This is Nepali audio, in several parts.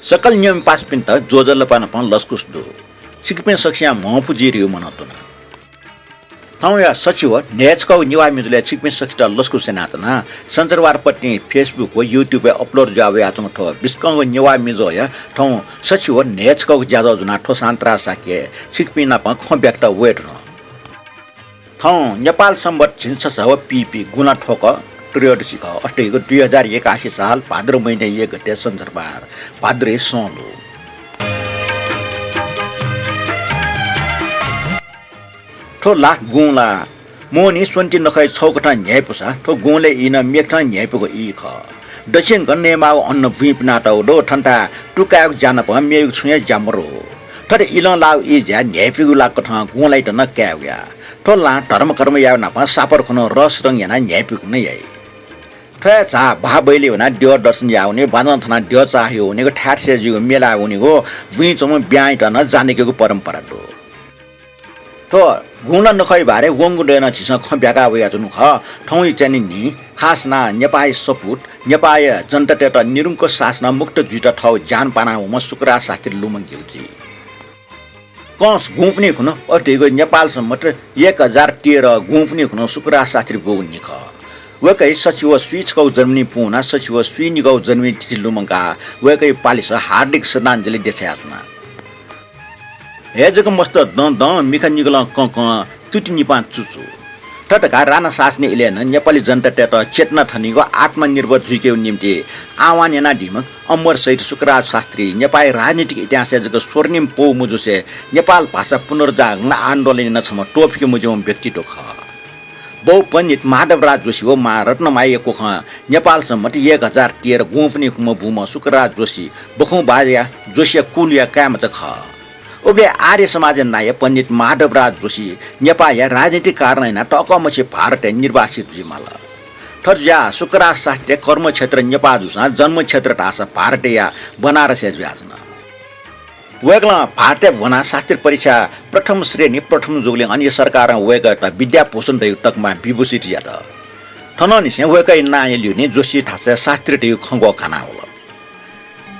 सकल नियम pass pinta jojal pan pan laskus do sikpen saksya mahfujiri manatuna Tauya सचिव नेचको निवा मिजुले चिकपिन सक्टा लस्कु सेनातना संचारवार पट्टी फेसबुक व युट्युब अपलोड जावे आतम ठो बिस्कंग निवा मिजो या ठौ सचिव नेचको ज्यादा जुना ठो सान्त्रा साके चिकपिन प खब्याक्ट वेट न ठौ नेपाल सम्बत छिन्छ सव पीपी गुना ठोक ट्रियोडसिक अस्ट्रेलियाको 2081 साल भाद्र महिना 1 गते संचारवार भाद्रे सोलो ठो लाख गुला मोनी स्वन्ति नखै छौकटा न्यायपुसा ठो गुले इन मेखटा न्यायपुको इ ख दक्षिण गन्ने माउ अन्न भुइपना त दो ठन्टा टुकाक जान प मेउ छुया जामरो ठरे इल लाउ इ ज्या न्यायपुको लाक ठ गुलाई त न क्याउया ठो ला धर्म कर्म याउ न प सापर खनो रस रङ याना न्यायपुको न याइ ठे चा भा बैले हुना ड्यो दर्शन याउने बादन थना ड्यो चाह्यो उनीको ठाट से जिगो मेला उनीको भुइ चम ब्याइ त न जानेको परम्परा दो तो गुण नखै बारे वंगु देन छिस खब्याका वया जुनु ख ठौइ चनि नि खासना नेपाई सपुट नेपाय जनता टेट निरुङको शासना मुक्त जुट ठौ जान पाना म सुकरा शास्त्री लुमङ गेउजी कस गुफनी खुन अटेको नेपाल सम्मत 1013 गुफनी खुन सुकरा शास्त्री बोगनि ख वकै सचिव स्विचको जर्मनी पुना सचिव स्विनिगौ जर्मनी लुमङका वकै पालिस हार्दिक श्रद्धाञ्जली देछयात्मा हेजको मस्त द मिखा निगल क तुति निपा चुचु टटका राणा शासने इलेन नेपाली जनता टेट चेतना थनिको आत्मनिर्भर भइकेउ निम्ति आह्वान याना ढिम अमर सहित सुकराज शास्त्री नेपाली राजनीतिक इतिहास जको स्वर्णिम पो मुजुसे नेपाल भाषा पुनर्जागरण आन्दोलन नछम टोपीको मुजुम व्यक्तित्व ख बहु पण्डित माधवराज जोशी हो मा रत्नमाइको ख नेपाल सम्मत 1013 गुफनी खुम भूम सुकराज जोशी बखौ बाजा जोशी कुलिया काम च ख ओबे आर्य समाज नाय पण्डित माधवराज जोशी नेपाल राजनीतिक कारण टकमछि भारत निर्वासित जिमाल थर्जा सुकराज शास्त्रीय कर्म क्षेत्र नेपाल जुसा जन्म क्षेत्र टासा भारत या बनारस ज्याजना वेगला भारतीय वना शास्त्री परीक्षा प्रथम श्रेणी प्रथम जुगले अनि सरकार वेगट विद्या पोषण दयु तकमा विभूषित यात थननि से वेकै नाय लिउने जोशी ठासे शास्त्री दयु खंगो खाना होला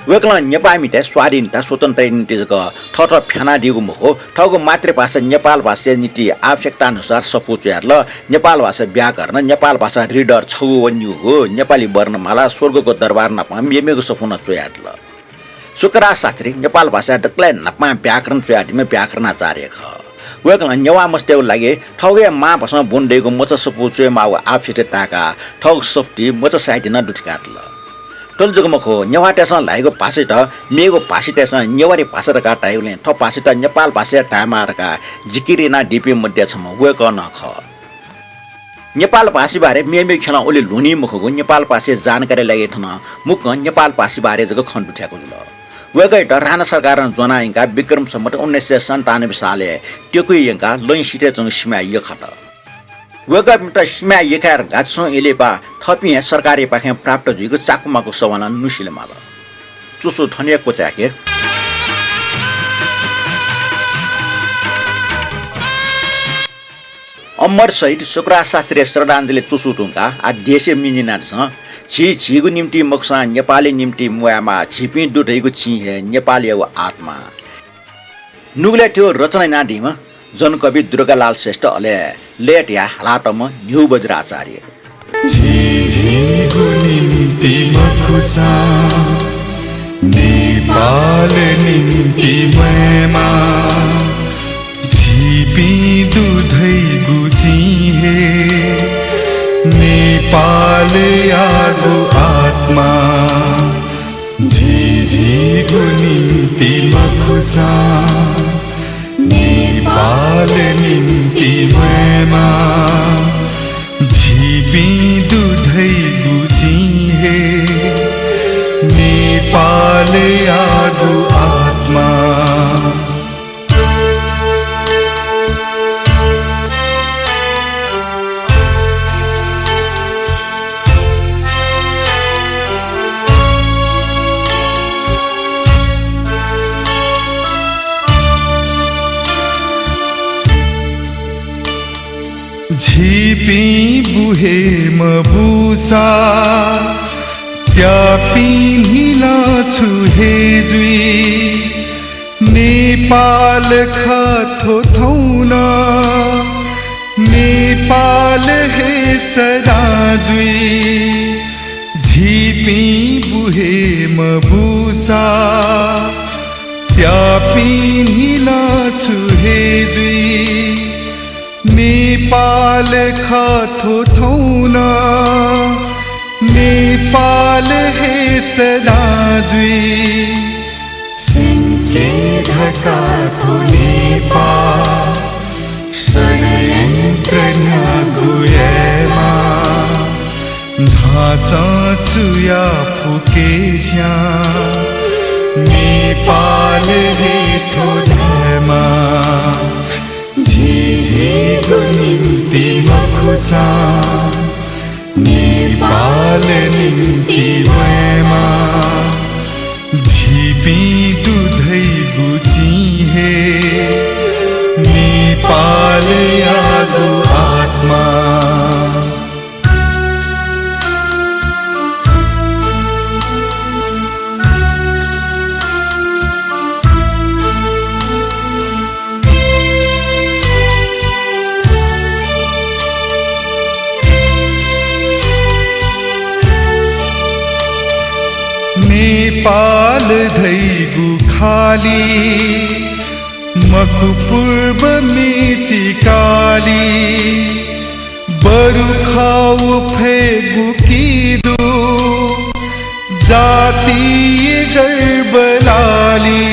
वेगला नेपामीते स्वाधीनता स्वतन्त्र नीतिको ठठ फ्याना दिगु मुखो ठगु मातृभाषा नेपाल भाषा नीति आवश्यकता अनुसार सपोच यार्ल नेपाल भाषा व्याकरण नेपाल भाषा रिडर छौ वन्यु हो नेपाली वर्णमाला स्वर्गको दरबार नपा मेमेको सपना चोयार्ल सुकरा शास्त्री नेपाल भाषा डक्लै नपा व्याकरण चोयादिमे व्याकरणाचार्य ख वेगला नेवा मस्तेउ लागे ठगे मा भाषा बोन्डेको मच सपोच माउ आवश्यकताका ठग सफ्टी मच साइट न दुठकाट्ल तल जगमखो नेवा टेसन लागेको भाषा त मेगो भाषा टेसन नेवारी भाषा का टाइले थ भाषा त नेपाल भाषा टामारका जिकिरिना डिपी मध्ये छम वेक न ख नेपाल भाषा बारे मेमे खेला ओले लुनी मुखको नेपाल भाषा जानकारी लागे थन मुख नेपाल भाषा बारे जग खण्ड उठ्याको ल वेकै त राणा सरकार जनाइका विक्रम सम्मत 1997 साले टेकुइका लैन सिटे जङ सीमा य खट वेगा मिटा सीमा यकार गाछौ एलेपा थपि सरकारी पाखे प्राप्त जुइको चाकुमाको सवाना नुसिले माल चुसु ठनिएको चाके अमर सहित सुकरा शास्त्रीय श्रद्धाञ्जली चुसु टुङका आ देशे मिनिना छ छिगु निम्ति मक्सा नेपाली निम्ति मुयामा छिपि दुधैको छिहे नेपाली आत्मा नुगले त्यो रचना नाडीमा जनकवि दुर्गालाल श्रेष्ठ अले लेट या हालाटम न्यू बज्राचार्य नेपाल निम्ति मयमा छिपी दुधै गुची हे नेपाल यागो आत्मा झिझिको निम्ति मखुसा नेपाल निम्ति मयमा झिपी दुधै गुची हे नेपाल यागो आत्मा झिपी बुहे मबुसा त्यापिनिला छु हे जुई नेपाल खथो थौन नेपाल हे सदा जुई झिपी बुहे मबुसा त्यापिनिला छु हे जुई नेपाल खथो थौन नेपाल हे सदा जुई सिंके ढका थो नेपाल षड्यन्त्र न्यागुएमा धासा चुया फुकेश्या नेपाल हे थो धर्मा झिझि निम्ति मखुसा नेपाल निम्ति वैमा झिपी दुधै गुची हे नेपाल यादु आत्मा नेपाल धैगु खाली मखु पूर्व मेची काली बरु खाऊ फेगु कीदु जातीय गर्बलाली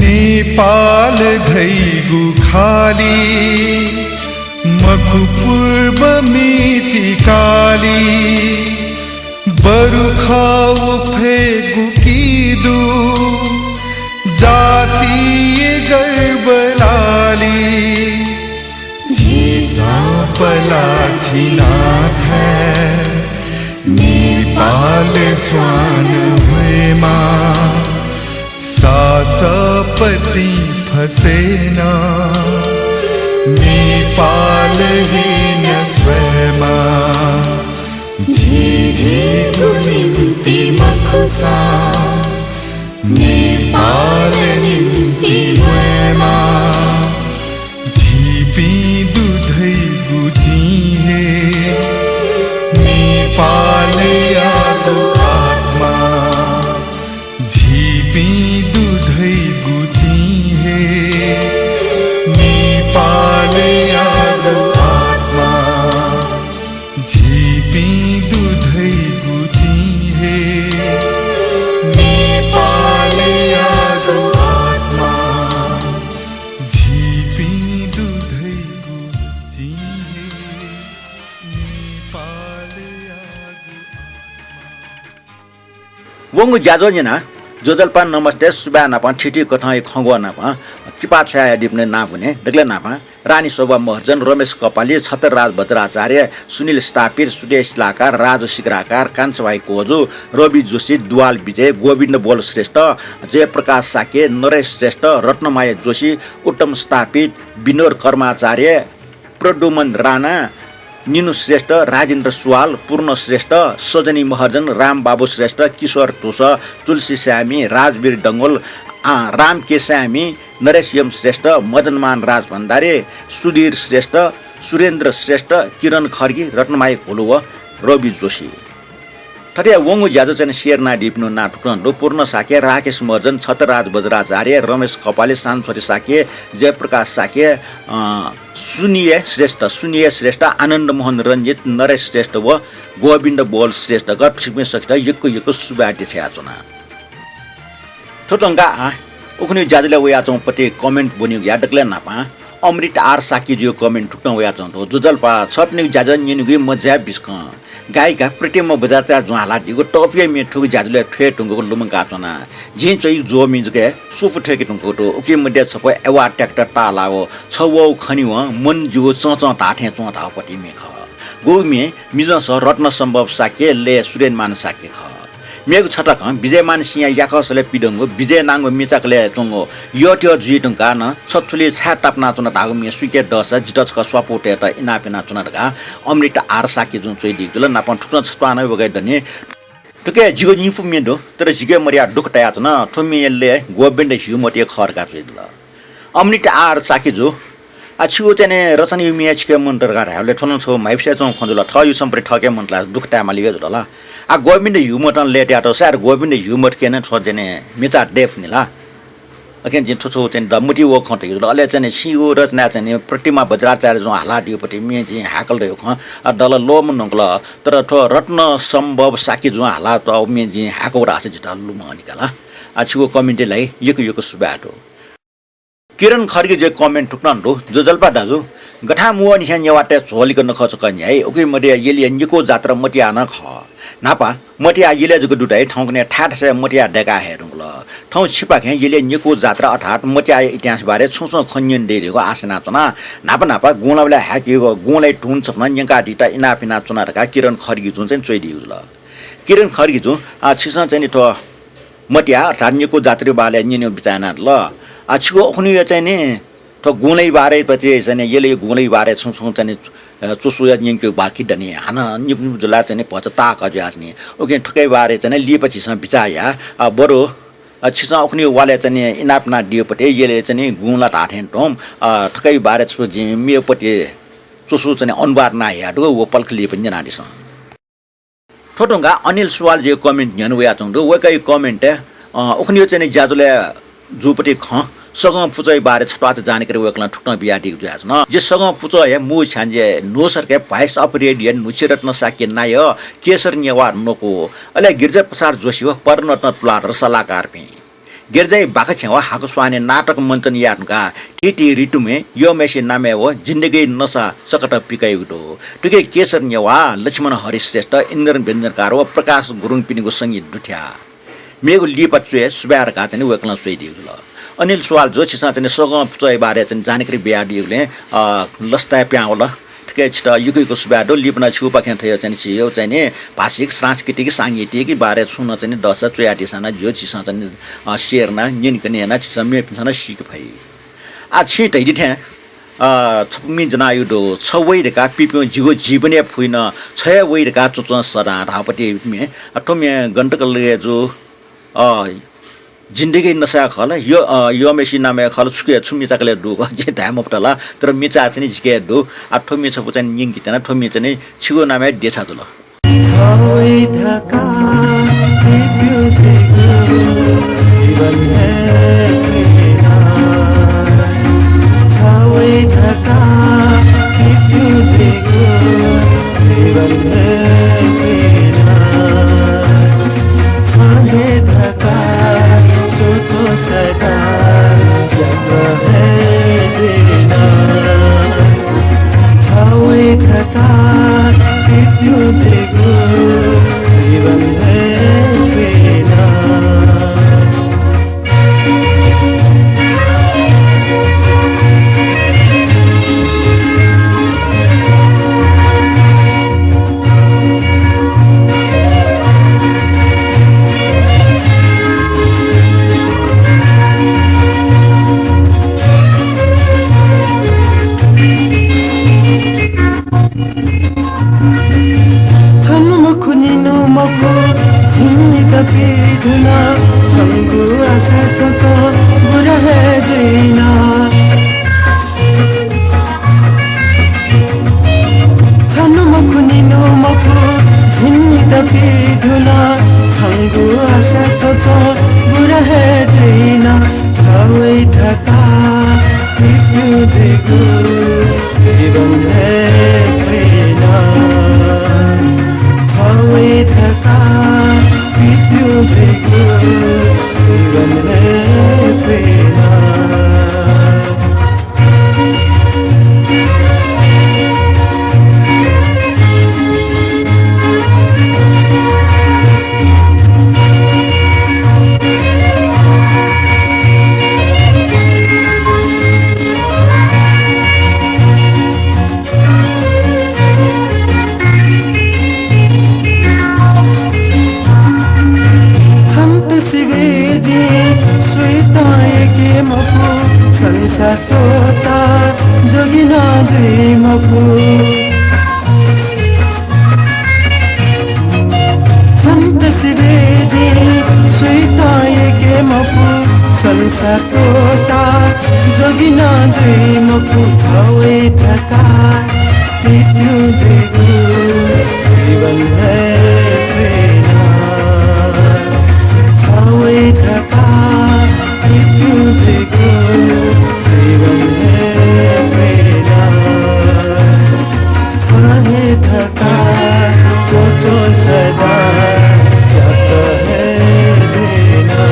नेपाल धैगु खाली मखु पूर्व मेची काली बरु खाऊ फेगु कीदु जातीय गर्बलाली झिसा पलाची नाथ है नेपाल स्वान भएमा सासपति फसेना नेपाल हेन स्वयमा झिझि निम्ति मखुसा नेपाल निम्ति वैमा झिपी दुधै गुची हे नेपाल यादु आत्मा झिपी दुधै गुची हे नेपाल यादु आत्मा झिपी दुधै गुची हे नेपाल यादु आत्मा झिपी दुधै गुची हे नेपाल यादु वंगु जाजो जना जोजलपान नमस्ते सुबा नापा ठिठी कथाई खंगवा नापा चिपा छया दिप्ने नापुने दगले नापा रानी शोभा महर्जन रमेश कपाली छतरराज वज्राचार्य सुनिल स्टापिर सुदेश लाकार राजु सिगराकार कान्छभाइ कोजु रवि जोशी दुवाल विजय गोविन्द बोल श्रेष्ठ जयप्रकाश साके नरेश श्रेष्ठ रत्नमाया जोशी उत्तम स्थापित विनोद कर्माचार्य प्रडुमन राणा निनु श्रेष्ठ राजेन्द्र सुवाल पूर्ण श्रेष्ठ सजनी महर्जन राम बाबु श्रेष्ठ किशोर तोष तुलसी स्यामी राजवीर डङ्गोल राम केस्यामी नरेश यम श्रेष्ठ मदनमान राज भण्डारे सुधीर श्रेष्ठ सुरेन्द्र श्रेष्ठ किरण खर्गी रत्नमाई घोलुव रवि जोशी ठरिया वंगु ज्याजो चाहिँ शेरना डिप्नु नाटुक्नु पूर्ण साके राकेश महर्जन छतराज वज्राचार्य रमेश कपाले सानछोरी साके जयप्रकाश साके सुनिय श्रेष्ठ आनन्द मोहन रञ्जित नरेश श्रेष्ठ व गोविन्द बोल श्रेष्ठ गठिक्मे सकित यक्को सुबाटे छ आचना छोटंगा उखनि ज्याजले वयाचौं पटे कमेन्ट बन्यो यादकले नापा अमृत आर साकीजियो कमेन्ट ठुक्न वयाचौं तो जुजलपा छपनिक ज्याजन निनुगी मज्या बिस्क गायका प्रेटेम बजारचा जुहाला दिगो टपिया मे ठुग ज्याजले ठे टुंगको लुमका आचना जिन चाहिँ जो मिजके सुफ ठेके टुंगको तो उके मध्ये छप एवा ट्र्याक्टर ता लागो छवौ खनिव मन जुगो चच टाठे चो धापति मेख गोमे मिजस रत्न सम्भव साके ले सुरेनमान साके ख मेग छटक विजयमान सिंह याखसले पिडंगो विजय नांगो मिचाकले चंगो योट्यो जुइटंका न छथुले छा तापना चुना धागो मे सुके दस जिटचक स्वापोटे त इनापेना चुना ढका अमृत आर साके जुन चाहिँ दिगदल नापन ठुक्न छपाना बगै दने टुके जिगो इन्फुमेन्टो तर जिगे मरिया दुखटाया त न थोमियले गोबेन्ड ह्युमोटे खरका जुइल अमनिट आर साके जो छिगो चाहिँ रचना युमिया छिके मन्टर गाले ठोन छो माइफसे चौ खजुल थ यु सम्परे ठके मन्टला दुखटा मालिवे जुल आ गोबेन्ड ह्युमोटन लेट्या त सार गोबेन्ड ह्युमोट केन छ जने मेचा डेफ निला अकेन जिन छो चाहिँ दमुटी वो खटे जुल अले चाहिँ सिगो रचना चाहिँ प्रतिमा बज्राचार्य जो हाला दियोपटी मे चाहिँ हाकल रह्यो ख दल लोम नंगल तर ठो रत्न सम्भव साके जो हाला त मे चाहिँ हाको रासे जिता लुम निकाला आ छिगो कमेन्टलाई यको सुबाटो किरण खर्गे जे कमेन्ट ठुक्न रो जो जल्पा दाजु गठा मुवा निसा नेवाटे झोलिक नखच कन्या है ओके मरिया येली निको जात्रा मटिया न ख नापा मटिया येले जको दुटाइ ठाउँकने ठाट से मटिया डेका हेरुङ ल ठाउँ छिपा खे येले निको जात्रा अर्थात मटिया इतिहास बारे छुछो खन्यन देरेको आसना तना नापा गुणलाई हाकिएको गुणलाई टुन छन यंका दिटा इनापिना चुनारका किरण खर्गे जुन चाहिँ चोइदिउ ल किरण खर्गे जो छिस चाहिँ त मटिया अर्थात निको जात्रा बाले निने बिचाना ल छिगो अखुनी चाहिँ नि त गुणै बारे पछि चाहिँ यसले गुणै बारे छुछुङ चाहिँ चुसु यंको बाकी डनी हान निप्नु जुला चाहिँ पछ ताक ज्यास्ने ओके ठकै बारे चाहिँ लिएपछि स बिचाया बरो छिसा अखुनी वाले चाहिँ इनापना दियोपटे यसले चाहिँ गुणला ठाठेन टोम ठकै बारे छु जिमेपटे चुसु चाहिँ अनुवार ना याडो वो पल्खली पनि नादिस ठोटोंगा अनिल सुवाल जे कमेन्ट न्यनु या चंदो वकै कमेन्ट अखुनी चाहिँ ज्याजुले जुपटे ख सगम पुचै बारे छटवाच जानकारी वकला ठुक्न बियाटी जुयास न जे सगम पुचै मु छान्जे नो सरके भाइस अपरेडियन नुचिरत्न साके नाय केसर नेवा नको अले गिरजा प्रसाद जोशी परनत्न प्लाट सलाहकार पे गिरजा बाका छवा हाको स्वाने नाटक मञ्चन यानका टिटी रिटुमे यो मेसे नामे व जिन्दगी नसा सकट पिकाइ उडो टुके केसर नेवा लक्ष्मण हरिश्रेष्ठ इन्द्रन व्यञ्जनकार व प्रकाश गुरुङ पिनीको संगीत दुठ्या मेगु लिपचुए सुबारका चाहिँ वकला सोइदिउ ल अनिल सुवाल जो छिसा चाहिँ सगम पुचै बारे चाहिँ जानकारी बियाडिउले लस्ता प्याउल ठिकै छ युगको सुबाडो लिपना छुपा ख्यान थयो चाहिँ छियो चाहिँ नि भाषिक सांस्कृतिक साङ्गीतिक बारे छुन चाहिँ दश चुयाटी साना जो छिसा चाहिँ शेरना निनकने ना छिसा मे पिछना सिक भई आ छिटै दिथे छमिन जना युडो छवै रेका पिप्यो जिगो जीवने फुइन छय वै रेका चुच सरा रापटी मे अटोमे गण्डकले जो जिन्दगी नसा खल यो मेसी नामे खल छुके छुमी चाकले दु जे धाम पटला तर मिचा चाहिँ जिके दु आठो मिचा पुचन निंग कितना ठोमी चाहिँ छिगो नामे देछा जुल छवै धका पिप्यो जीवन है छवै धका पिप्यो जीवन है छवै धका सदा जब है देना छवै धका पिप्यो जीवन है देना पीधुना संगु आशा तो बुरा है जीना छनु मुखुनी नो मखु हिन्नी पीधुना संगु आशा तो बुरा है जीना छवै धका पिप्यो देखो जीवन है प्रेरणा छवै धका पिप्यो देखो जीवन है प्रेरणा तोता जोगिना दे मफु संत शिव बलसा तोता जोगिन दुई मकु छावे थका पिट्यु देगु जीवन है प्रेरणा छावे थका पिट्यु देगु जीवन है प्रेरणा छाहे थका सोचो सदा जात है देना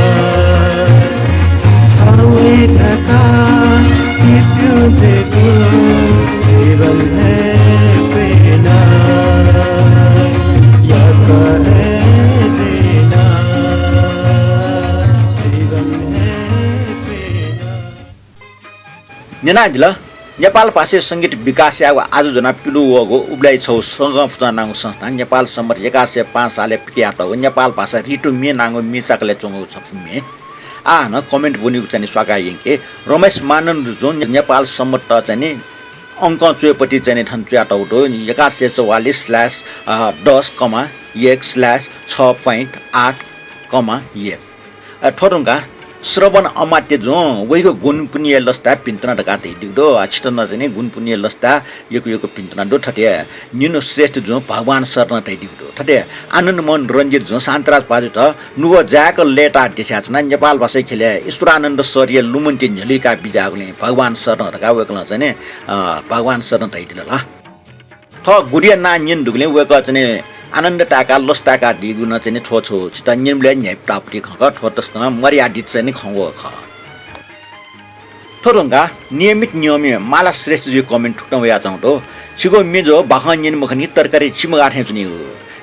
छावे थका पिट्यु देगु जीवन है प्रेरणा याद है देना जीवन है प्रेरणा नेनाजिल नेपाल भाषा सङ्गीत विकास या आजोजना पिलुवगो उब्लाई छौ सँग फुनाङो संस्था नेपाल सम्मत 1105 साले पियाटगो नेपाल भाषा रिटु मे नाङो मिचाकले चोङो छफुमे न कमेन्ट बुनिको चाहिँ स्वागा यंके रमेश मानन जो नेपाल सम्मत चाहिँ अङ्क चुएपट्टि चाहिँ ठन च्याटौटो 1144/10,6.8,1 ठोरुङका श्रवण अमात्य जो वहीको गुण पुण्य लस्ता पिन्तना ढकाते दिगदो छिटन चाहिँ गुण पुण्य लस्ता यो पिन्तना दो ठटे निनो श्रेष्ठ जो भगवान शरण तै दिगदो ठटे आनन्द मन रञ्जित जो शान्तराज पाजु त नुव जाक लेटा देशा छ नेपाल भाषा खेले ईश्वरानन्द सरिय लुमन्ति झलिका बिजागले भगवान शरण ढका वेकल चाहिँ भगवान शरण तै दिला थ गुडिया ना निन दुगले वेक चाहिँ आनन्द टाका लस्ताका दिगुन चाहिँ छोछो छिटा निमले न्याय प्राप्ति खक ठोतस्न मर्यादित चाहिँ खंगो ख थोरंगा नियमित नियम माला श्रेष्ठ जो कमेन्ट ठुक्न वया चाउँदो छिगो मेजो बाखन निन मखनी तरकारी चिमगाठे जुनी हो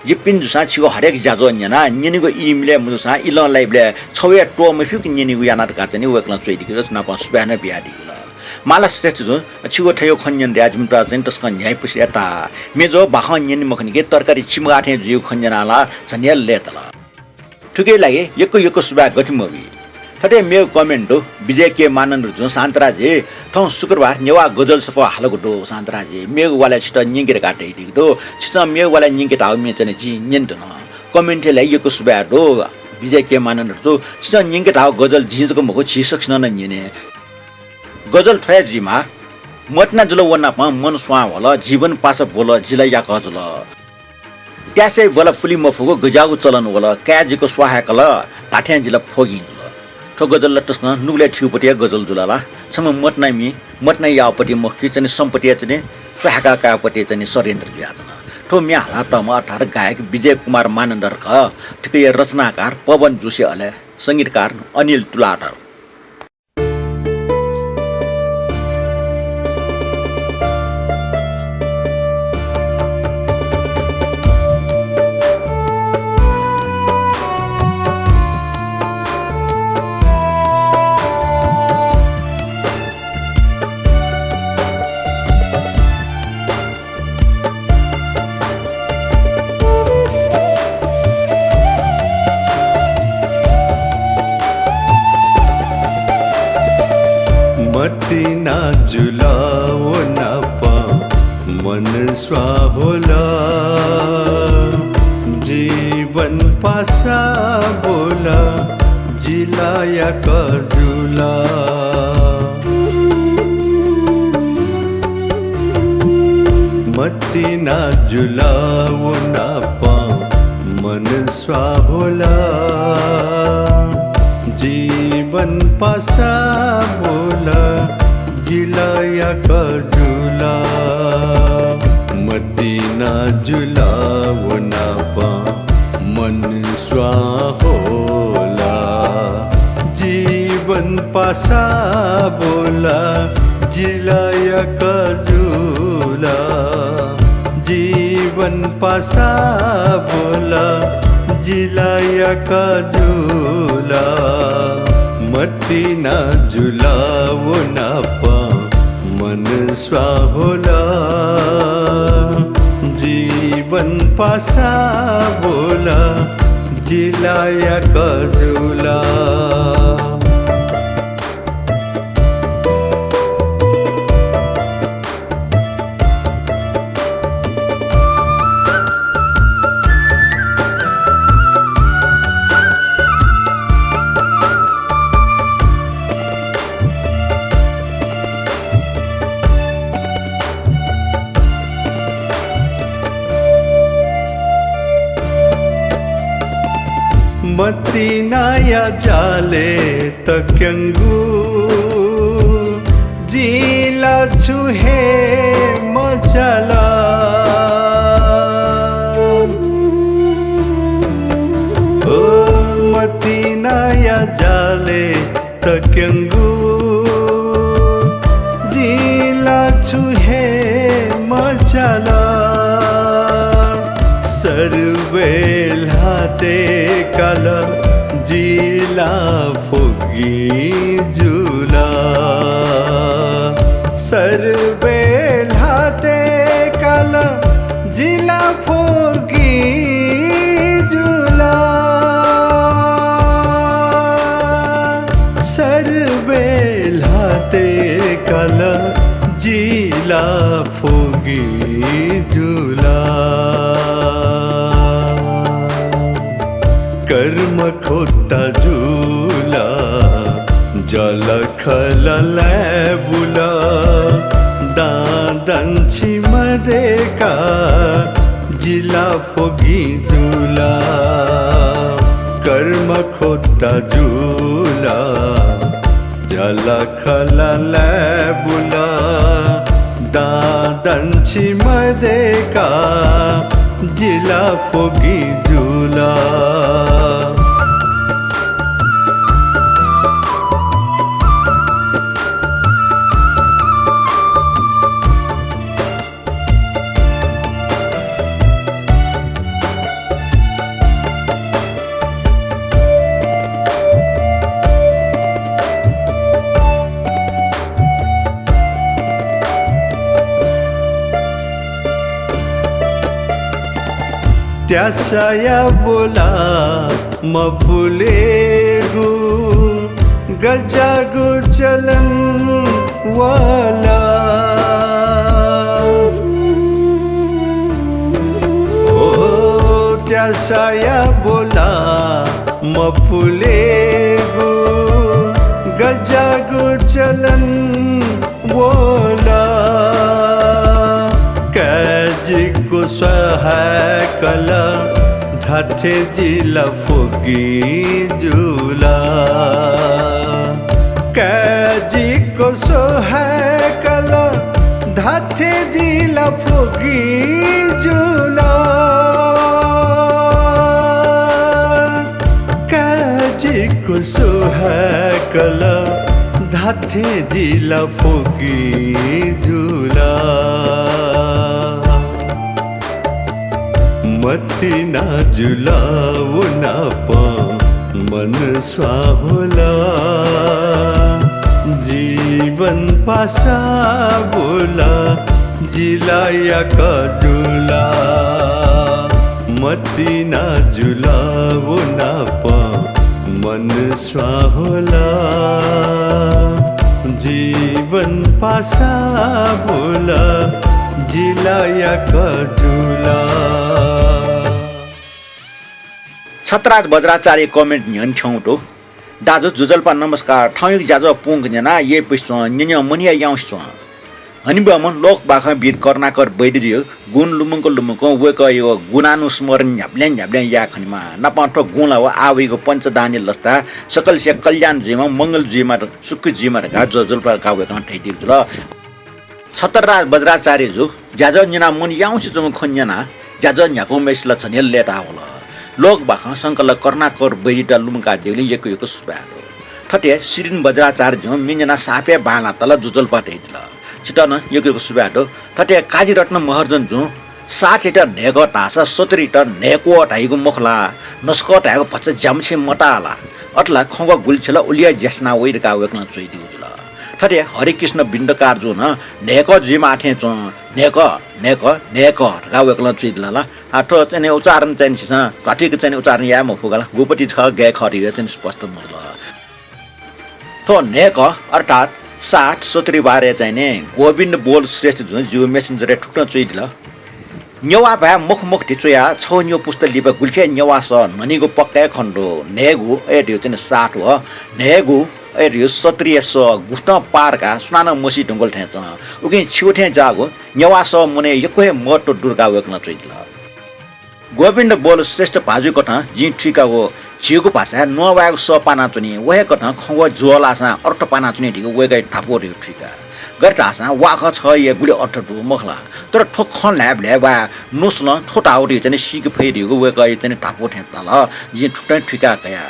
जिपिन जुसा छिगो हरेक जाजो न्याना निनिगो इमले मुजुसा इलन लाइबले छवे टो मफिक निनिगो याना का चाहिँ वेकला चोइदिगो न प सुबान बियादिगो माला श्रेष्ठ जो छिगो ठयो खन्यन राजम चाहिँ तस्क न्याय पुसियाटा मेजो बाखन निन मखनी के तरकारी चिमगाठे जो खन्यनाला झन्यल लेतल ठुकै लागे यको सुबा गठमबी ठटे मेरो कमेन्ट हो विजय के मानन जो शान्तराजे ठौ शुक्रबार नेवा गजल सफा हालको दो शान्तराजे मेग वाला छिट निंगेर काटे दिगदो छिट मेग वाला निंगे ताउ मे चाहिँ जी निन्द न कमेन्ट लाई यको सुबा दो विजय के मानन जो छिट निंगे ताउ गजल झिजको मको छि सक्सन न निने गजल ठया जिमा मटना जुल वना प मन स्वा होला जीवन पास बोल जिला या गजल त्यासै बोला फुली मफुको गजागु चलन होला काजीको स्वाहा कल टाठ्या जिला फोगी ठो गजल लटस्क नुगले ठिउपट्टि गजल जुलाला छम मटना यापट्टि मखी चाहिँ सम्पत्ति चाहिँ स्वाहाका कापट्टि चाहिँ सरेन्द्र ज्याजना ठो म्या हाला टम 18 गायक विजय कुमार मानन्दर ख ठिकै रचनाकार पवन जोशी अले संगीतकार अनिल तुलाटर मतिना जुलाओ ना पा मन स्वा होला जीवन पासा बोला जिलाया कजुला मतिना जुलाओ ना पा मन स्वा होला जीवन पासा बोला जिलाया कजुला मतिना जुलाओ ना पा मन स्वा होला जीवन पासा बोला जिलाया कजुला जीवन पासा बोला जिलाया कजुला मतिना जुलाओ ना पा मन स्वा होला जीवन पासा बोला जिलाया कजुला मती नाया जाले तक्यंगु जिला छुहे मचला ओ मती नाया जाले तक्यंगु जिला छुहे मचला सर्वेल हाते काल जिला फोगी जुला सर्वेल हाते काल जिला फोगी जुला सर्वेल हाते काल जिला फोगी जुला कर्म खोता झूला जल खलले बुला दादंची मध्ये का जिला फोगी झूला कर्म खोता झूला जल खलले बुला दादंची मध्ये का जिला फोगी झूला त्यासाया बोला मफुलेगु गजागु चलन वाला ओ त्यासाया बोला मफुलेगु गजागु चलन वाला कैजिको सहाय कला धाथे जिला फोगी जुला कैजिको सहाय कला धाथे जिला फोगी जुला कैजिको सहाय कला धाथे जिला फोगी जुला मती ना जुलाओ ना पा मन स्वाहोला जीवन पासा बोला जिलाया का जुला मती ना जुलाओ ना पा मन स्वाहोला जीवन पासा बोला जिलाया का जुला छतराज बज्राचार्य कमेन्ट न्यन छौटो दाजु जुजल्पा नमस्कार ठाउक जाजो पुंग न्यना ये पुष्ट न्यन मनिया याउस हनि बमन लोक बाखा बीर कर्नाकर बैदियो गुण लुमुको वेक यो गुणानु स्मरण झ्याप्ल्यान या खनिमा नपाठो गुणा वा आवेको पञ्चदानी लस्ता सकल से कल्याण जीमा मंगल जीमा सुख जीमा गा जुजल्पा कावेक ठैदिक ल छतराज बज्राचार्य जो जाजो न्यना मन याउस जुम खन्यना जाजो न्याको मेसला छनेल लेटा होला लोक बाखा संकल कर्नाकर बैरिटा लुमका देउले यको सुबालो ठटे सिरिन बज्राचार्य जो मिन्जना सापे बाना तल जुजल्पा ठैदिल छिटन यको सुबाटो ठटे काजी रत्न महर्जन जो 60 लिटर नेगो टासा 70 लिटर नेको टाइगो मुखला नस्को टाइगो पछ जामछे मटाला अटला खंग गुलछला उलिया जसना वैरका वेक्न चोइदिउला ठटे हरिकृष्ण बिण्डकार जो न नेको जिमा आठे चो नेको गा वेक्न चोइदिला आठो चाहिँ उच्चारण चाहिँ छ कतिको चाहिँ उच्चारण या म फुगला गोपति छ गे खरि चाहिँ स्पष्ट मुल तो नेको अर्थात 60 70 बारे चाहिँ ने गोविन्द बोल श्रेष्ठ जो जिउ मेसेन्जर ठुक्न चोइदिला न्यवा भा मुख टिचोया छौ न्यो पुस्त लिपा गुल्खे न्यवा स ननीगो पक्का खण्डो नेगु एडियो चाहिँ 60 हो नेगु एडियो 70 स गुष्ण पारका सुनाना मसी ढुंगल ठेच उके छिउठे जागो न्यवा स मुने यकोहे मटो दुर्गा वेक्न चोइदिला गोविन्द बोल श्रेष्ठ भाजु कथा जी ठिका हो 지구 파사 노와고 서파나투니 वेकन खंगो जोलासा अर्थ पानाचुनि ढिगो वेगै ठापो रे ठिका गरटासा वाख छ ये गुले अर्थ दु मखला तर ठोखन ल्याब ल्याबा नुस्न ठोटाउरी चाहिँ सिक फेरिगो वेगै चाहिँ ठापो ठेतल जि ठुटै ठिका कया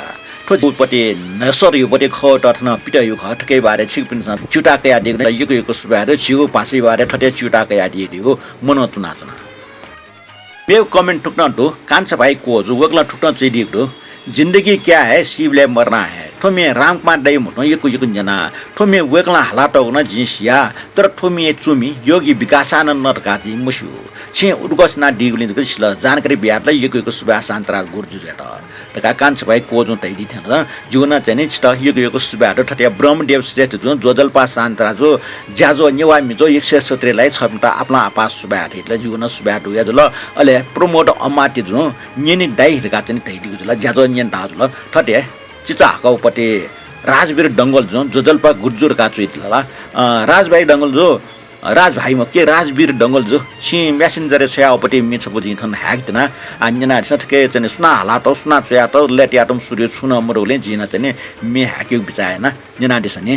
ठोजुपटे नसर युपटे खट अथन पिटयु खटकै बारे छिकपिन चुटा कया देख्न युको सुबारे जिगु पासै बारे ठटे चुटा कया दिदिगो मनो तुना तुना बेव कमेन्ट ठुक्न दो कान्छ भाइ को जो वगला ठुक्न चाहिँ दिगो जिंदगी क्या है शिवले मरना है ठोमे राम कुमार दाई मुटो यको जना ठोमे वेकला हालाटो न जिसिया तर ठोमे चुमी योगी विकासानन्द नरकाजी मुसु छे उडगसना दिगुलिन गसिल जानकारी बिहारलाई यको सुभाष शान्तराज गुर्जु जेट तका कान्छ भाइ कोजु तै दिथेन र जुना चाहिँ छिट यको सुभाष ठटे ब्रह्मदेव श्रेष्ठ जुन जोजलपा शान्तराज ज्याजो नेवामी जो 117 लाई छपटा आफ्ना आपास सुभाष हेतले जुना सुभाष दुया जल अले प्रमोट अमाति जुन नेनि दाइ हिरका चाहिँ तै दिगु जल ज्याजो नेन दाजुल ठटे चिचाकाउपट्टि राजवीर डङ्गल जो जोजलपा गुर्जुर काचुइतला राजभाइ डङ्गल जो राजभाइ म के राजवीर डङ्गल जो छि मेसेन्जर छयापट्टि मिछपो जिथन ह्याक्तना अन्यना सठके चाहिँ सुना हालाटो सुना छया त लेट्याटम सूर्य सुन मरोले जिना चाहिँ मे ह्याक्यु बिचाएन निना दिसनी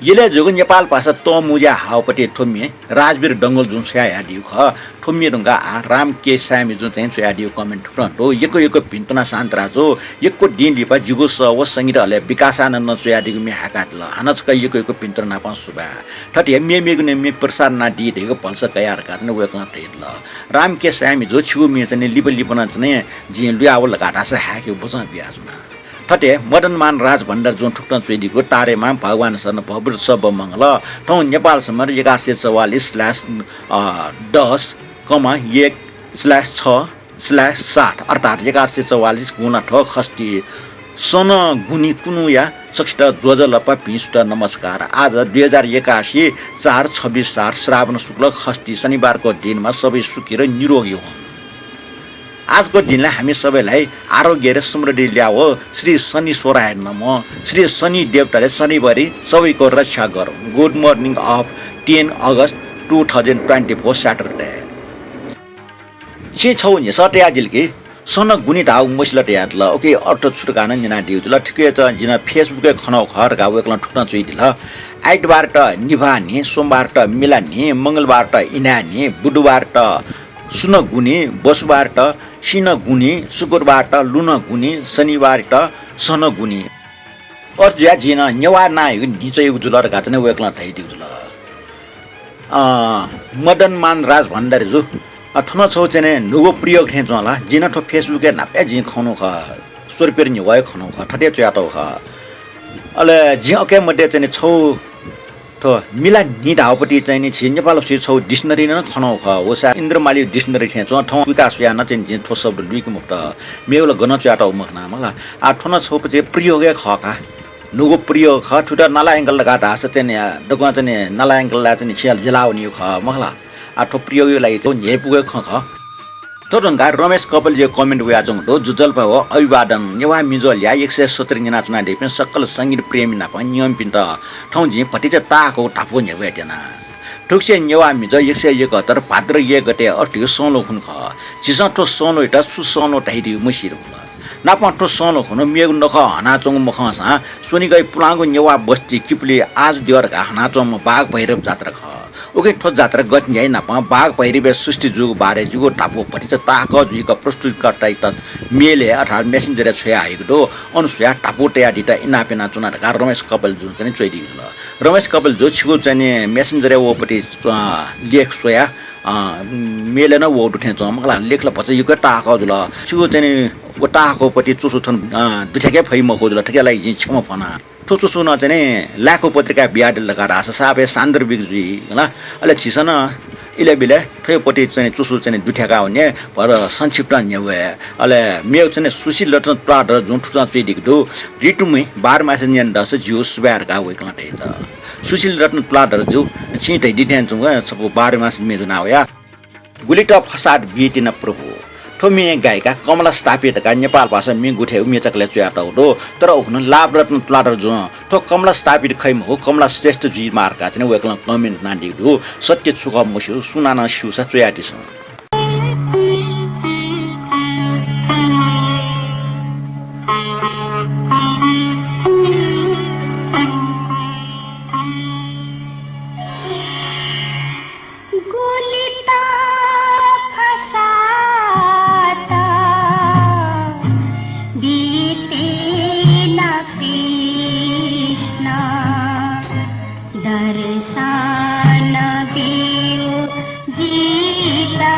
यसले जोग नेपाल भाषा तमुजा हावपट्टि ठोम्मिए राजवीर डङ्गल जुन स्याडियो ख ठोम्मिए ढुङ्गा राम के सामी जुन चाहिँ स्याडियो कमेन्ट ठुटो यको भिन्तुना शान्त राजो यको दिन लिपा जुगो स व संगीतले विकासानन्द स्याडियो मे हाकाट ल हानच क यको भिन्तुना नापा सुबा ठटे मे मे प्रसाद ना दी देको पल्स कयार का न वेक न तेल राम के सामी जो छु मे चाहिँ लिपना चाहिँ जि लुयावल घाटा से हाक्यो बचा बियाजमा ठटे मदनमान राज भण्डार जुन ठुक्न चुइदीको तारेमा भगवान शरण भव्य सब मङ्गल ठाउँ नेपाल समर 1144/1/6/7 अर्थात् 1144 गुना ठ खस्टी सन गुनी कुनुया सक्षित ज्वजलपा भिष्ट नमस्कार आज 2081 4/26 श्रावण शुक्ल खस्टी शनिबारको दिनमा सबै सुखी र निरोगी हुन्। आजको दिनलाई हामी सबैलाई आरोग्य र समृद्धि ल्याओ श्री शनि सोराय नमः श्री शनि देवताले शनिबारी सबैको रक्षा गरौँ। Good morning of 10 August 2024 Saturday छौ नि सट्या जिलकी सन गुनी ढाउ मसिलट याद ल ओके अटो छुटकान जिना दिउ ल ठिकै छ जिना फेसबुक खनौ खर गाउ एकला ठुक्न चुइ दिल आइतबार त निभानी सोमबार त मिलानी मंगलबार त इनानी बुधबार त सुन गुनी बसुबार त सिन गुनी शुक्रबार त लुन गुनी शनिबार त सन गुनी अर्ज्या जिन नेवा नाय निचै जुलर गाचने वेकला थाइ दिउ ल मदनमान राज भण्डारी जो अथन छौ चने नुगो प्रयोग थे जला जिन ठो फेसबुक नापे जि खनु ख स्वरपेर नि वय खनु ख ठटे च्याटो ख अले जि ओके मध्ये चने छौ तो मिला नि ढाउपट्टि चाहिँ नि छि नेपाल छि छौ डिक्सनरी न खनु ख ओसा इन्द्रमाली डिक्सनरी थे च ठौ विकास या न चाहिँ जि ठो शब्द लुइक मुक्त मेउल गन च्याटो मखना मला आ ठन छौ पछि प्रयोग ख का नुगो प्रयोग ख ठुटा नाला एंगल लगा ढास चाहिँ डगवा चाहिँ नाला एंगल ला चाहिँ छियाल जलाउनी ख मखला आठो प्रयोग लागि चाहिँ नेपुगे ख तो रंगा रमेश कपाल जे कमेन्ट हुआ जंग दो जुजल प हो अभिवादन नेवा मिजोल या 170 जना चुना देपिन सकल संगीत प्रेमी ना प नियम पिन्त ठौ जि पटिच ताको टापो ने वेटेना ठुक्से नेवा मिजो 171 भाद्र 1 गते अटियो सोलो खुन ख जिसठो सोलो इटा सुसोनो टाइदिउ मुसिर नापठो सोलो खुन मेगु नख हना चंग मखसा सोनी गई पुलांगो नेवा बस्ती किपले आज दिवर हना चंग बाग भैरव जात्रा ख ओके ठो जात्रा गत न्याय नाप बाग भैरव सृष्टि जुग बारे जुगो टापो पटिच ताक जुइक प्रस्तुत करटाइ त मेले अर्थात मेसेन्जर छया आइको दो अनुसया टापो टया दिटा इनापेना चुना का रमेश कपाल जुन चाहिँ चोइदि ल रमेश कपाल जो छिगो चाहिँ मेसेन्जर ओपटी लेख सोया मेले न वो उठे छ मगला लेखला पछि युक टाक जुल छिगो चाहिँ वो टाको पटी चुसु थन दुठेके फै म खोजला ठकेलाई जि छम फना ठोचो सुन चाहिँ लाखो पत्रिका बियाड लगा रास साबे सान्दर्भिक जुइ ल अले छिसन इले बिले ठैपटी चाहिँ चुसु चाहिँ दुठेका हुने पर संक्षिप्त न्यवे अले मेउ चाहिँ सुशील रत्न प्राडर जुन ठुटा चाहिँ दिगदो रिटुमै 12 मासे न्यान दस जिउ सुबार का वेकला दै त सुशील रत्न प्राडर जो छिटै दिथेन जुङ सब 12 मासे मेजु नावया गुलिटा फसाद बिटिन प्रभु ठोमी गायिका कमला स्थापितका नेपाल भाषा मि गुठे उमेचकले च्याटौ दो तर उखन लाभ रत्न प्लाटर जो ठो कमला स्थापित खैम हो कमला श्रेष्ठ जी मार्का चाहिँ वेकला कमेन्ट नाडी दो सत्य छुक मुसु सुनाना सुसा च्याटिस दर्शन बिउ जीता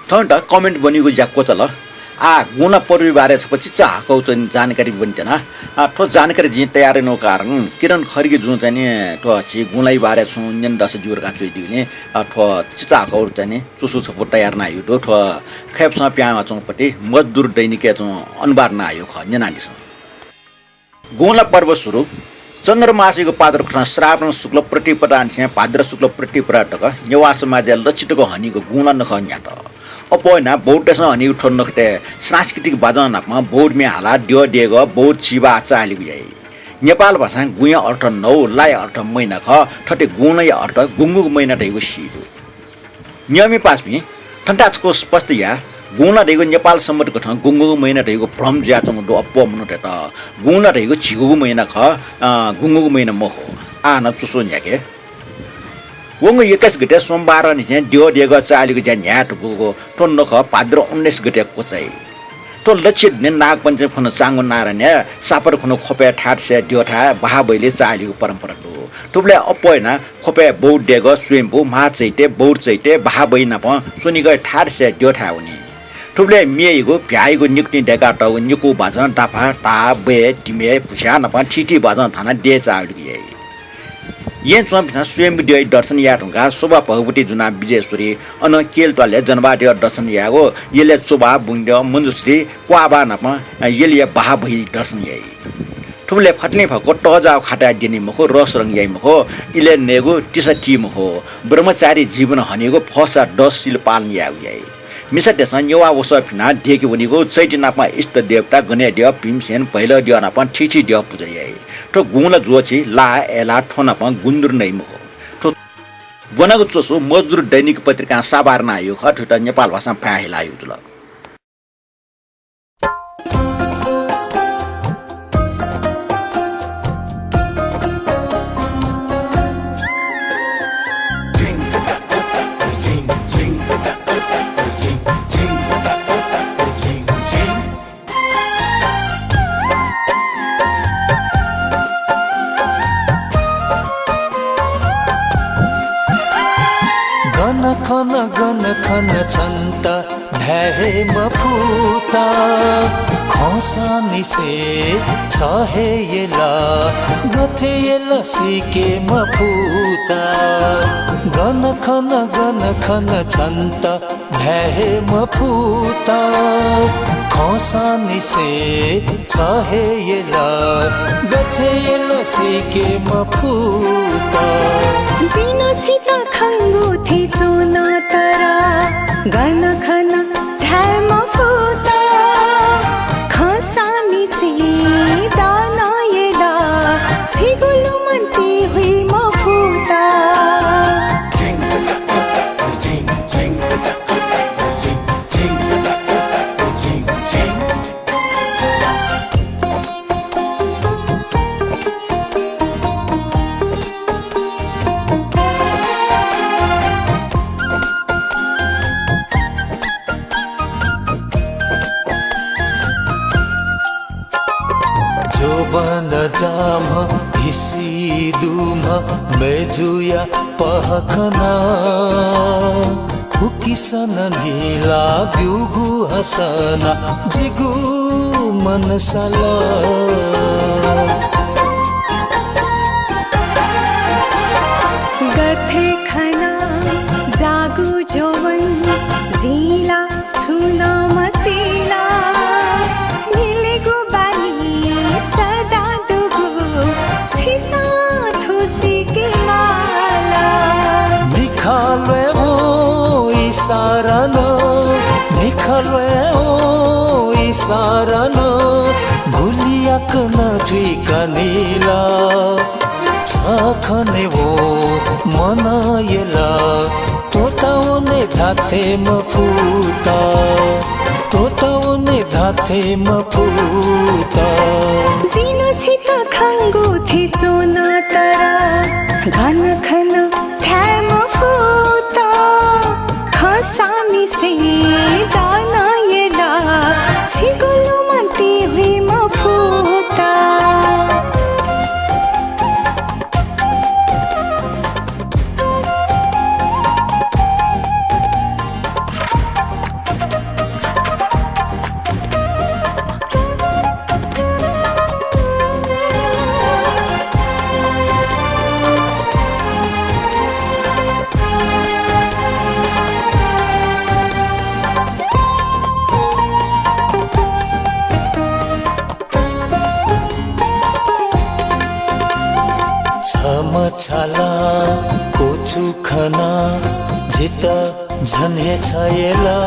थन्ट कमेन्ट बनिगो ज्याको चल गुना पर्वी बारे पछि चाहको चाहिँ जानकारी बन्थेन ठो जानकारी जी तयार नो कारण किरण खर्गी जुन चाहिँ नि ठो छि गुलाई बारे छु नन दस जुरका चाहिँ दिउने ठो चाहको चाहिँ चुसु छपो तयार न आयो ठो खेपसँग प्यामा चौपटी मजदुर दैनिक अनबार न आयो खन्य नानीस गुला पर्व सुरु चन्द्रमासीको पाद्र श्रावण शुक्ल प्रतिपदान भाद्र शुक्ल प्रतिपदाटक नेवास माझ्या लचितको हनीको गुण नख न्याट अपना बौटसँग अनि उठो नखटे सांस्कृतिक बाजनामा बौड में हाला ड्यो डेगो बौड चिबा चाली बुझाइ नेपाल भाषा गुया अर्थ नौ लाय अर्थ महिना ख ठटे गुणय अर्थ गुंगु महिना दैगो सिडो नियमी पासमी ठन्टाचको स्पष्ट या गुणा दैगो नेपाल सम्बन्धको ठ गुंगु महिना दैगो भ्रम ज्याचङ दो अप्प मनु टेट गुणा दैगो छिगु महिना ख गुंगु महिना महो आना चुसो न्याके वंग 21 गते सोमबार नि ड्यो डेगो चालीको ज्या न्याटको टन्न ख भाद्र 19 गते कोचाइ तो लक्षित ने नाग पंचम खन चांगो नारायण सापर खन खोपे ठाट से ड्योठा बहाबैले चालीको परम्परा हो तुबले अपयना खोपे बौड डेगो स्वयंभू मा चैते बौड चैते बहाबै प सुनिगय ठाट से ड्योठा हुनी तुबले मिएको भ्याइको निक्ति डेगा टाउ निकु बाजन टाफा टा बे टिमे पुछा न प ठिठी बाजन थाना डे चाउली येन स्वयं स्वयं ड्य दर्शन याटुगा शोभा भगवती जुना विजयश्वरी अन केल तले जनवाद्य दर्शन यागो येले शोभा बुंड्य मन्जुश्री क्वाबा नप येले बहाभई दर्शन याई ठुले फट्ने भएको टजाव खाटा दिने मखो रस रङ याई मखो इले नेगो टिसटी मखो ब्रह्मचारी जीवन हनेको फसा 10 सिल पालन याउ याई मिसा देशन यवा वस फिना देखे वनिको चैतन्यमा इष्ट देवता गणे देव भीमसेन पहिलो दियो न पण ठिठी दियो पूजा याई तो गुण जोची ला एला ठोना पण गुन्दुर नै मखो तो वनको चोसो मजदुर दैनिक पत्रिका साबारना आयो खठुटा नेपाल भाषा फाहिलायो तुला गन खन छन्त ढ्याहे मफुता खोसानी से छहे येला गथे येला सिके मफुता गन खन छन्त ढ्याहे मफुता खोसानी से छहे येला गथे येला सिके मफुता जिनो छिता खङ्गु थे चुन तरा गन खन ढ्याम फुता खसामी से दाना येला छिगुलु मन्ती हुई म फुता बन्द जाम हिसी दुम मेजुया पहखना हुकिसन नीला ब्युगु हसना जिगु मनसला गथे खना जागु जोवन जिला छुना मसिला निखलवे ओ इसारन भुलियाक नठिका नीला छखने वो मनायला तोताउने धाथे मफुता तोताउने धाथे मफुता जिनो छित खङ्गु थे चुन तरा घन खन ठ्याम फुता खसामी से दाना येला छिगुलु मन्ती हुई म फुता छला कोछु खना जिता झन्हे छायला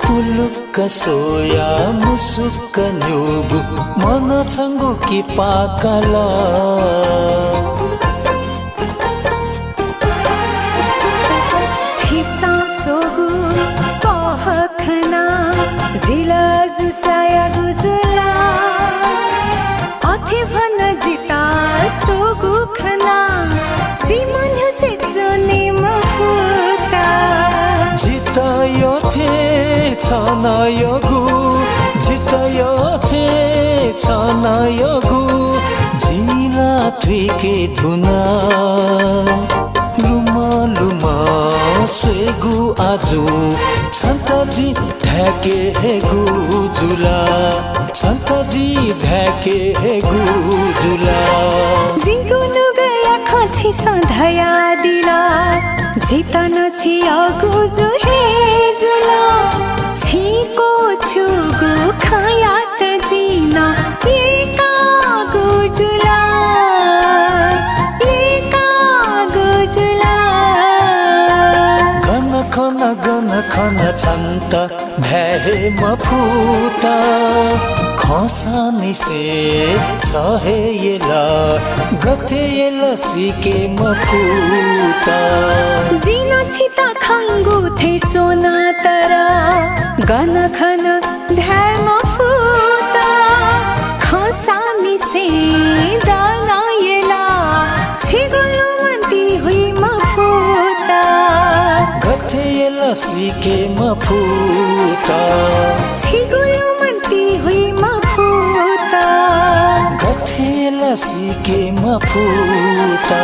पुलुक्क सोया मुसुक्क न्युगु मन छङ्गु कि पाकला छिसा सोगु पहखना जिला जुसाया गुजुला अथे भन जिता सोगु खना जीवन से चुने मफुता जितायो थे छानायोगु जितायो थे छानायोगु जिला थुइके धुना लुमा लुमा सेगु आजु सन्तजी ढाके हे गुजुला सन्तजी ढाके हे गुजुला जिगुनु गया खछि सधया दिला जितन छिया गुजु हे जुला छिको छुगु खयात जिना एका गुजुला गन खन छन्त भ्याहे मफुता खसानी से सहे येला गथे येला सिके मफुता जिना छिता खङ्गु थे चोना तरा गन खन ध्याय मफुता खसानी से दाना येला छिगुलु मन्ती हुई मफुता गथे येला सिके मफुता छिगुलु मन्ती हुई मफुता गथे येला सिके मफुता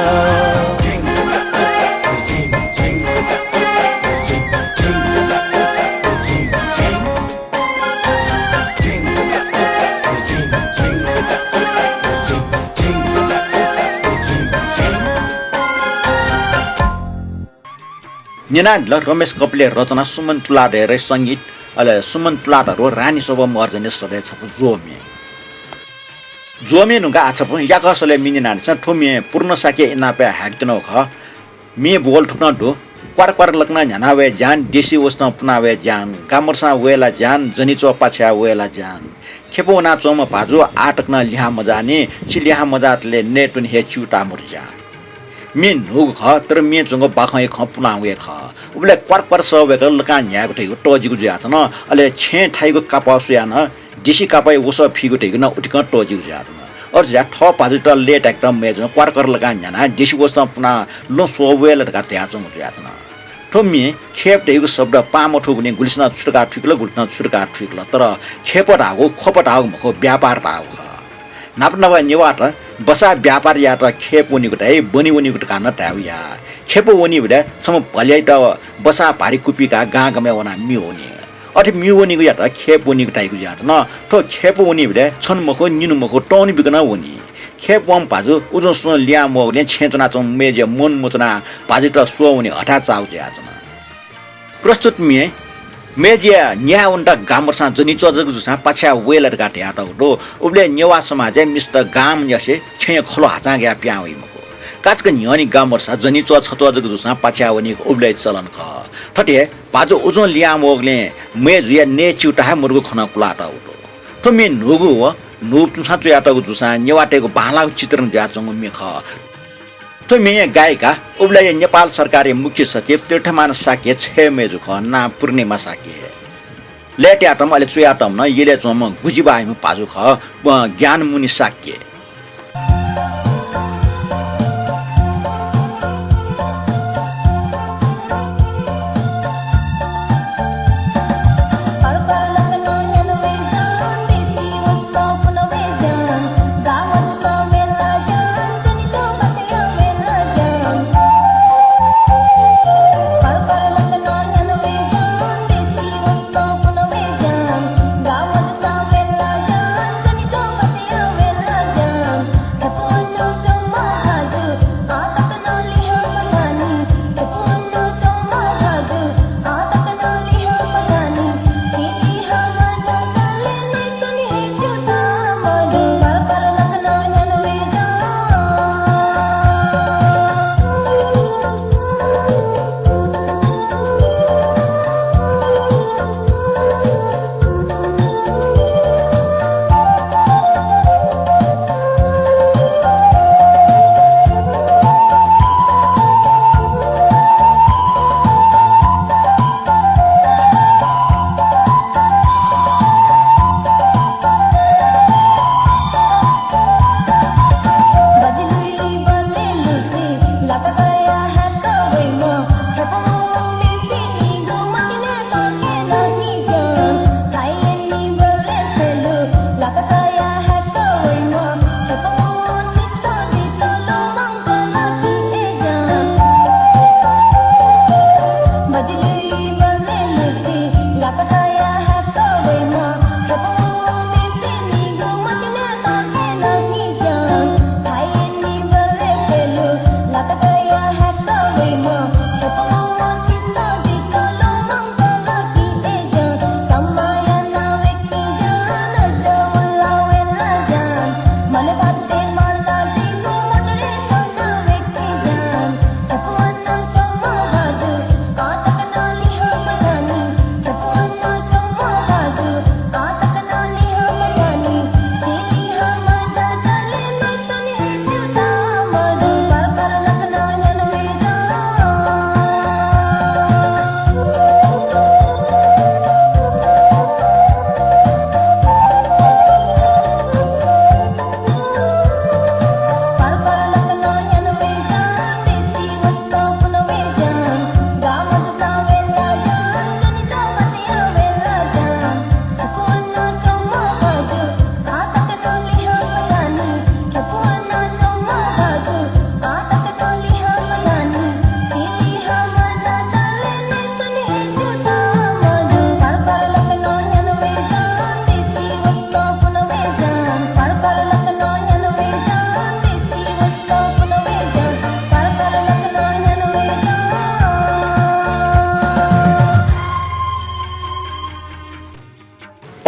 निनादले रमेश कपिले रचना सुमन तुलाट हेरे सङ्गीत अहिले सुमन तुलाटहरू रानी शोभम अर्जने सधैँ छ जोमे जोमे नुका आछप या कसले मिनिनाड छ ठुमे पूर्ण साके इनापे हाक्तनो ख मे बोल ठुक्न डो क्वार क्वार लग्न झनावे जान देशी वस्न पुनावे जान गामरसा वेला जान जनिचो पाछ्या वेला जान खेपो ना चोम भाजो आटक्न लिहा मजाने चिलिहा मजातले नेटुन हे चुटा मुरजान मे नुग ख तर मे जंग बाखै ख पुनावे ख उबले क्वार क्वार सवेक लका न्याको ठेको टजिगु ज्याछ न अले छे ठाइको कापासु यान देशी कापाइ वस फिगु ठेको न उठिक टजिगु ज्याछ न और ज्या ठ पाजु त लेट एकदम मेज क्वार क्वार लका न्याना देशी वस पुना लो सोवेल का त्याच मु ज्याछ न ठोमी खेप ठेको शब्द पामो ठोगुने गुलिसना छुटका ठिकल गुल्टना छुटका ठिकल तर खेपट हागो खपट हागो मखो व्यापार हागो नाप्नवा निवाट बसा व्यापार या त खेप उनीको त बनी उनीको त कान टाउ या खेप उनी भले सम भलै त बसा भारी कुपीका गाँ गमे वना मिउनी अथि मिउनीको या त खेप उनीको टाइको या त न तो खेप उनी भले छन मको निनु मको टौनी बिकन उनी खेप वम भाजु उजो सो लिया मगले छेचना चम मेजे मन मुचना भाजु त सो उनी हठा चाउ या त प्रस्तुत मिए मेजिया न्या उन्टा गामरसा जनी चजग जुसा पाछ्या वेलर गाटे आटो उबले नेवा समाज मिस्त गाम यसे छे खलो हाचा ग्या प्याउइ मको काचक न्यनी गामरसा जनी च छतजग जुसा पाछ्या वनी उबले चलन ख ठटे बाजो उजो लिया मोगले मेजिया ने चिउटा मुर्गु खना कुलाटा उटो तो मे नुगु व नुब तुसा चयाटो जुसा नेवाटेको बाला चित्रण ज्याचंग मेख तो मे गायिका उबलाई नेपाल सरकारी मुख्य सचिव तीर्थमान साके छे मेजु ख ना पूर्णिमा साके लेट याटम अहिले चुयाटम न यले चम गुजिबाइम पाजु ख ज्ञान मुनि साके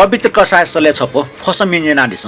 पवित्र कसाय सले छपो फसमिन्जेना दिस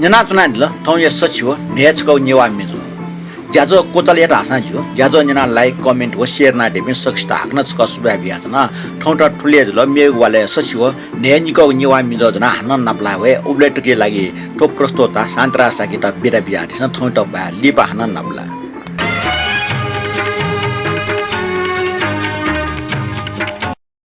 जना चुना दिल थौ ये सचिव नेचको नेवा मिजु ज्याजो कोचल एटा हासा जियो ज्याजो जना लाइक कमेन्ट व शेयर ना देबे सक्स्टा हाक्न कसुबा बियाजना ठौटा ठुले जल मेग वाले सचिव नेनिको नेवा मिजु जना हान नपला वे उब्लेटके लागि ठोक प्रस्तोता शान्तरा साकिता बिरा बिया दिस ठौटा बा लिपा हान नपला